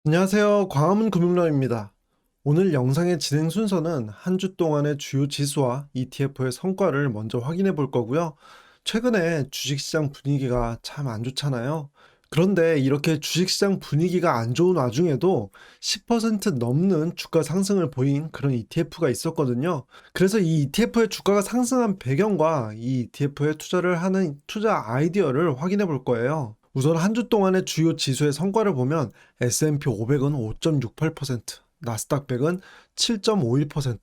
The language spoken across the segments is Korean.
안녕하세요. 광화문 금융라입니다. 오늘 영상의 진행 순서는 한 주 동안의 주요 지수와 ETF의 성과를 먼저 확인해 볼 거고요. 최근에 주식시장 분위기가 참 안 좋잖아요. 그런데 이렇게 주식시장 분위기가 안 좋은 와중에도 10% 넘는 주가 상승을 보인 그런 ETF가 있었거든요. 그래서 이 ETF의 주가가 상승한 배경과 이 ETF에 투자를 하는 투자 아이디어를 확인해 볼 거예요. 우선 한 주 동안의 주요 지수의 성과를 보면 S&P 500은 5.68%, 나스닥 100은 7.51%,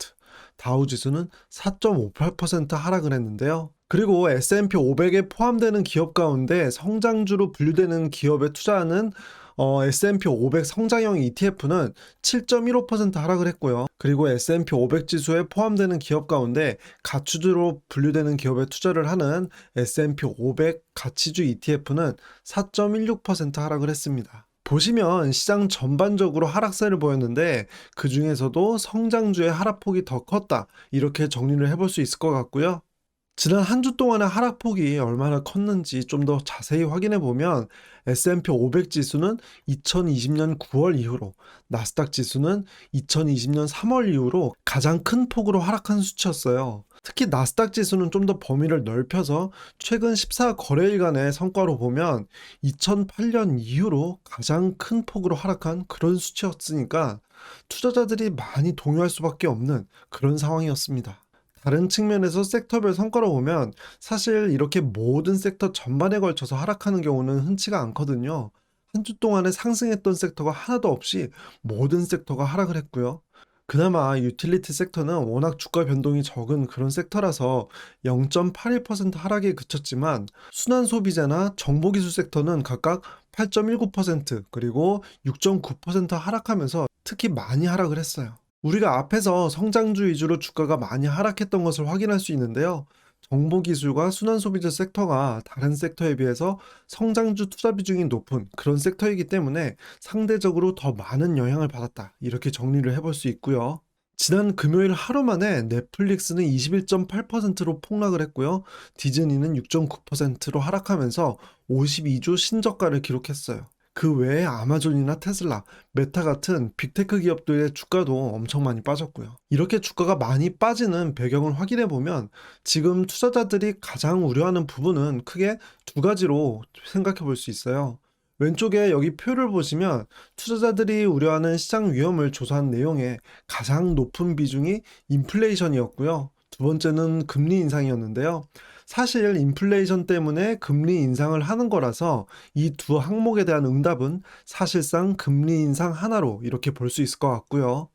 다우 지수는 4.58% 하락을 했는데요. 그리고 S&P 500에 포함되는 기업 가운데 성장주로 분류되는 기업에 투자하는 S&P 500 성장형 ETF는 7.15% 하락을 했고요. 그리고 S&P 500 지수에 포함되는 기업 가운데 가치주로 분류되는 기업에 투자를 하는 S&P 500 가치주 ETF는 4.16% 하락을 했습니다. 보시면 시장 전반적으로 하락세를 보였는데 그 중에서도 성장주의 하락폭이 더 컸다. 이렇게 정리를 해볼 수 있을 것 같고요. 지난 한 주 동안의 하락폭이 얼마나 컸는지 좀 더 자세히 확인해 보면 S&P 500 지수는 2020년 9월 이후로, 나스닥 지수는 2020년 3월 이후로 가장 큰 폭으로 하락한 수치였어요. 특히 나스닥 지수는 좀 더 범위를 넓혀서 최근 14거래일간의 성과로 보면 2008년 이후로 가장 큰 폭으로 하락한 그런 수치였으니까 투자자들이 많이 동요할 수밖에 없는 그런 상황이었습니다. 다른 측면에서 섹터별 성과로 보면 사실 이렇게 모든 섹터 전반에 걸쳐서 하락하는 경우는 흔치가 않거든요. 한 주 동안에 상승했던 섹터가 하나도 없이 모든 섹터가 하락을 했고요. 그나마 유틸리티 섹터는 워낙 주가 변동이 적은 그런 섹터라서 0.81% 하락에 그쳤지만 순환 소비재나 정보기술 섹터는 각각 8.19% 그리고 6.9% 하락하면서 특히 많이 하락을 했어요. 우리가 앞에서 성장주 위주로 주가가 많이 하락했던 것을 확인할 수 있는데요. 정보기술과 순환소비재 섹터가 다른 섹터에 비해서 성장주 투자 비중이 높은 그런 섹터이기 때문에 상대적으로 더 많은 영향을 받았다. 이렇게 정리를 해볼 수 있고요. 지난 금요일 하루 만에 넷플릭스는 21.8%로 폭락을 했고요. 디즈니는 6.9%로 하락하면서 52주 신저가를 기록했어요. 그 외에 아마존이나 테슬라, 메타 같은 빅테크 기업들의 주가도 엄청 많이 빠졌고요. 이렇게 주가가 많이 빠지는 배경을 확인해 보면 지금 투자자들이 가장 우려하는 부분은 크게 두 가지로 생각해 볼 수 있어요. 왼쪽에 여기 표를 보시면 투자자들이 우려하는 시장 위험을 조사한 내용에 가장 높은 비중이 인플레이션이었고요. 두 번째는 금리 인상이었는데요. 사실 인플레이션 때문에 금리 인상을 하는 거라서 이 두 항목에 대한 응답은 사실상 금리 인상 하나로 이렇게 볼 수 있을 것 같고요.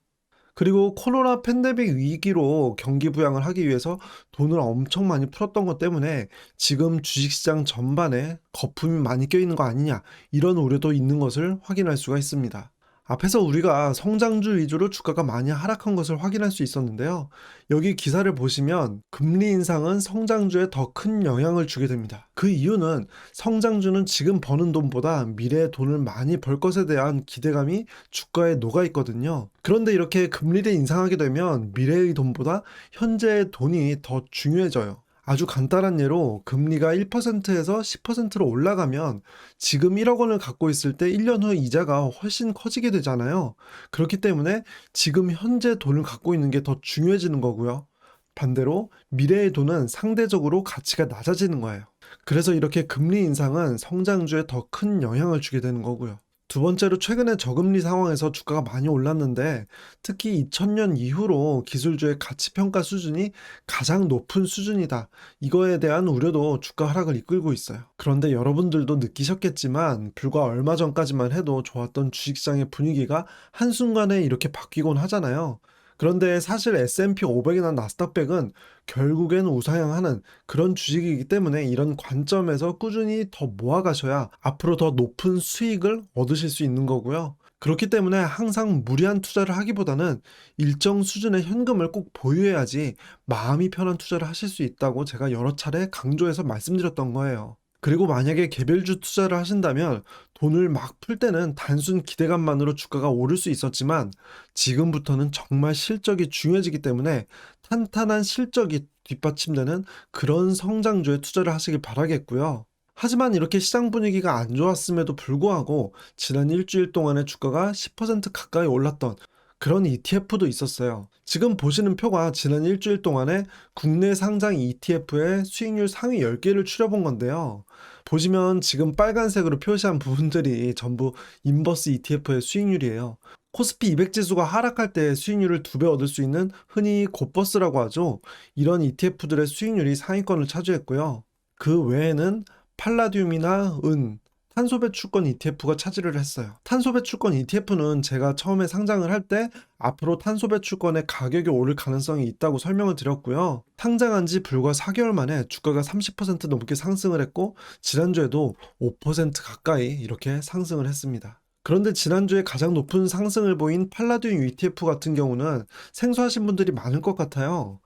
그리고 코로나 팬데믹 위기로 경기 부양을 하기 위해서 돈을 엄청 많이 풀었던 것 때문에 지금 주식시장 전반에 거품이 많이 껴있는 거 아니냐, 이런 우려도 있는 것을 확인할 수가 있습니다. 앞에서 우리가 성장주 위주로 주가가 많이 하락한 것을 확인할 수 있었는데요. 여기 기사를 보시면 금리 인상은 성장주에 더 큰 영향을 주게 됩니다. 그 이유는 성장주는 지금 버는 돈보다 미래에 돈을 많이 벌 것에 대한 기대감이 주가에 녹아 있거든요. 그런데 이렇게 금리를 인상하게 되면 미래의 돈보다 현재의 돈이 더 중요해져요. 아주 간단한 예로 금리가 1%에서 10%로 올라가면 지금 1억 원을 갖고 있을 때 1년 후 이자가 훨씬 커지게 되잖아요. 그렇기 때문에 지금 현재 돈을 갖고 있는 게 더 중요해지는 거고요. 반대로 미래의 돈은 상대적으로 가치가 낮아지는 거예요. 그래서 이렇게 금리 인상은 성장주에 더 큰 영향을 주게 되는 거고요. 두 번째로 최근에 저금리 상황에서 주가가 많이 올랐는데 특히 2000년 이후로 기술주의 가치평가 수준이 가장 높은 수준이다. 이거에 대한 우려도 주가 하락을 이끌고 있어요. 그런데 여러분들도 느끼셨겠지만 불과 얼마 전까지만 해도 좋았던 주식시장의 분위기가 한순간에 이렇게 바뀌곤 하잖아요. 그런데 사실 S&P 500이나 나스닥 100은 결국엔 우상향하는 그런 주식이기 때문에 이런 관점에서 꾸준히 더 모아가셔야 앞으로 더 높은 수익을 얻으실 수 있는 거고요. 그렇기 때문에 항상 무리한 투자를 하기보다는 일정 수준의 현금을 꼭 보유해야지 마음이 편한 투자를 하실 수 있다고 제가 여러 차례 강조해서 말씀드렸던 거예요. 그리고 만약에 개별주 투자를 하신다면 돈을 막 풀 때는 단순 기대감만으로 주가가 오를 수 있었지만 지금부터는 정말 실적이 중요해지기 때문에 탄탄한 실적이 뒷받침되는 그런 성장주에 투자를 하시길 바라겠고요. 하지만 이렇게 시장 분위기가 안 좋았음에도 불구하고 지난 일주일 동안에 주가가 10% 가까이 올랐던 그런 ETF도 있었어요. 지금 보시는 표가 지난 일주일 동안에 국내 상장 ETF의 수익률 상위 10개를 추려본 건데요. 보시면 지금 빨간색으로 표시한 부분들이 전부 인버스 ETF의 수익률이에요. 코스피 200 지수가 하락할 때 수익률을 2배 얻을 수 있는 흔히 곧버스라고 하죠. 이런 ETF들의 수익률이 상위권을 차지했고요. 그 외에는 팔라듐이나 은, 탄소 배출권 ETF가 차지를 했어요. 탄소 배출권 ETF는 제가 처음에 상장을 할 때 앞으로 탄소 배출권의 가격이 오를 가능성이 있다고 설명을 드렸고요. 상장한 지 불과 4개월 만에 주가가 30% 넘게 상승을 했고 지난주에도 5% 가까이 이렇게 상승을 했습니다. 그런데 지난주에 가장 높은 상승을 보인 팔라듐 ETF 같은 경우는 생소하신 분들이 많을 것 같아요.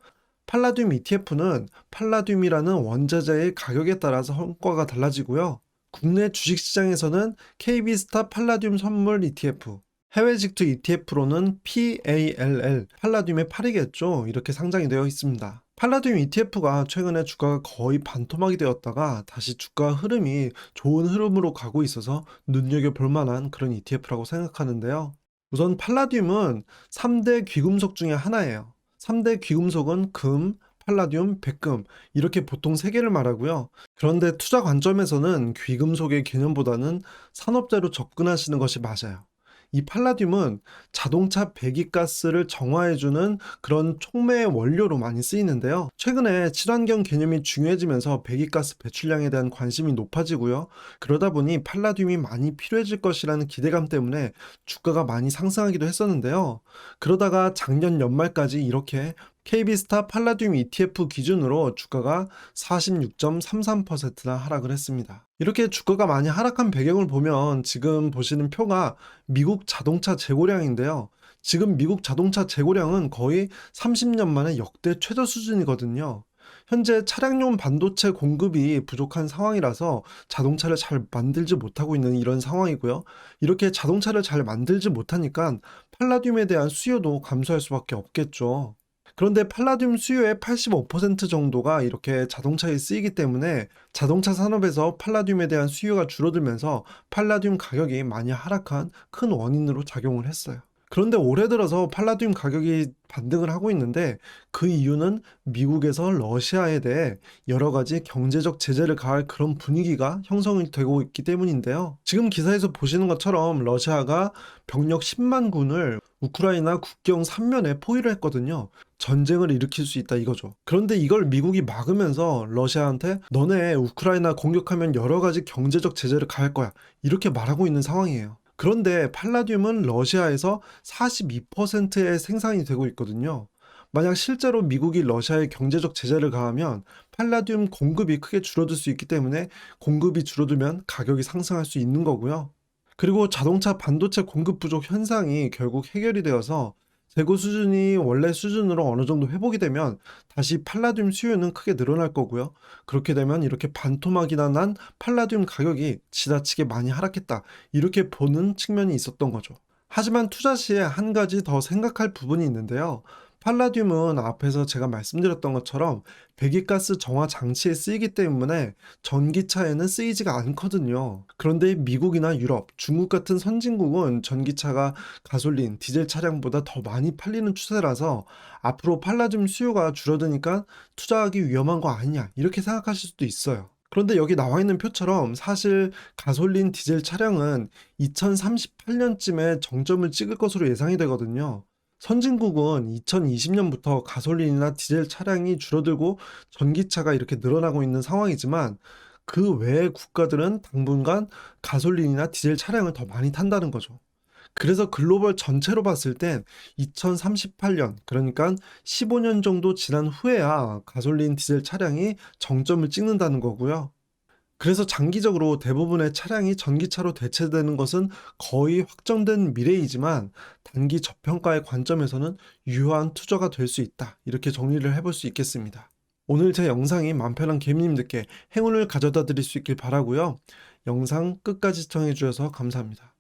팔라듐 ETF는 팔라듐이라는 원자재의 가격에 따라서 성과가 달라지고요. 국내 주식시장에서는 KB스타 팔라듐 선물 ETF, 해외 직투 ETF로는 PALL, 팔라듐의 8이겠죠. 이렇게 상장이 되어 있습니다. 팔라듐 ETF가 최근에 주가가 거의 반토막이 되었다가 다시 주가 흐름이 좋은 흐름으로 가고 있어서 눈여겨볼 만한 그런 ETF라고 생각하는데요. 우선 팔라듐은 3대 귀금속 중에 하나예요. 3대 귀금속은 금, 팔라듐, 백금 이렇게 보통 3개를 말하고요. 그런데 투자 관점에서는 귀금속의 개념보다는 산업재로 접근하시는 것이 맞아요. 이 팔라듐은 자동차 배기가스를 정화해주는 그런 촉매의 원료로 많이 쓰이는데요. 최근에 친환경 개념이 중요해지면서 배기가스 배출량에 대한 관심이 높아지고요. 그러다 보니 팔라듐이 많이 필요해질 것이라는 기대감 때문에 주가가 많이 상승하기도 했었는데요. 그러다가 작년 연말까지 이렇게 KB스타 팔라듐 ETF 기준으로 주가가 46.33%나 하락을 했습니다. 이렇게 주가가 많이 하락한 배경을 보면 지금 보시는 표가 미국 자동차 재고량인데요. 지금 미국 자동차 재고량은 거의 30년 만에 역대 최저 수준이거든요. 현재 차량용 반도체 공급이 부족한 상황이라서 자동차를 잘 만들지 못하고 있는 이런 상황이고요. 이렇게 자동차를 잘 만들지 못하니까 팔라듐에 대한 수요도 감소할 수밖에 없겠죠. 그런데 팔라듐 수요의 85% 정도가 이렇게 자동차에 쓰이기 때문에 자동차 산업에서 팔라듐에 대한 수요가 줄어들면서 팔라듐 가격이 많이 하락한 큰 원인으로 작용을 했어요. 그런데 올해 들어서 팔라듐 가격이 반등을 하고 있는데 그 이유는 미국에서 러시아에 대해 여러 가지 경제적 제재를 가할 그런 분위기가 형성이 되고 있기 때문인데요. 지금 기사에서 보시는 것처럼 러시아가 병력 10만 군을 우크라이나 국경 3면에 포위를 했거든요. 전쟁을 일으킬 수 있다 이거죠. 그런데 이걸 미국이 막으면서 러시아한테 너네 우크라이나 공격하면 여러 가지 경제적 제재를 가할 거야. 이렇게 말하고 있는 상황이에요. 그런데 팔라듐은 러시아에서 42%의 생산이 되고 있거든요. 만약 실제로 미국이 러시아에 경제적 제재를 가하면 팔라듐 공급이 크게 줄어들 수 있기 때문에 공급이 줄어들면 가격이 상승할 수 있는 거고요. 그리고 자동차 반도체 공급 부족 현상이 결국 해결이 되어서 재고 수준이 원래 수준으로 어느 정도 회복이 되면 다시 팔라듐 수요는 크게 늘어날 거고요. 그렇게 되면 이렇게 반토막이나 난 팔라듐 가격이 지나치게 많이 하락했다. 이렇게 보는 측면이 있었던 거죠. 하지만 투자 시에 한 가지 더 생각할 부분이 있는데요. 팔라듐은 앞에서 제가 말씀드렸던 것처럼 배기가스 정화 장치에 쓰이기 때문에 전기차에는 쓰이지가 않거든요. 그런데 미국이나 유럽, 중국 같은 선진국은 전기차가 가솔린, 디젤 차량보다 더 많이 팔리는 추세라서 앞으로 팔라듐 수요가 줄어드니까 투자하기 위험한 거 아니냐 이렇게 생각하실 수도 있어요. 그런데 여기 나와 있는 표처럼 사실 가솔린, 디젤 차량은 2038년쯤에 정점을 찍을 것으로 예상이 되거든요. 선진국은 2020년부터 가솔린이나 디젤 차량이 줄어들고 전기차가 이렇게 늘어나고 있는 상황이지만 그 외의 국가들은 당분간 가솔린이나 디젤 차량을 더 많이 탄다는 거죠. 그래서 글로벌 전체로 봤을 땐 2038년, 그러니까 15년 정도 지난 후에야 가솔린, 디젤 차량이 정점을 찍는다는 거고요. 그래서 장기적으로 대부분의 차량이 전기차로 대체되는 것은 거의 확정된 미래이지만 단기 저평가의 관점에서는 유효한 투자가 될 수 있다. 이렇게 정리를 해볼 수 있겠습니다. 오늘 제 영상이 맘 편한 개미님들께 행운을 가져다 드릴 수 있길 바라고요. 영상 끝까지 시청해 주셔서 감사합니다.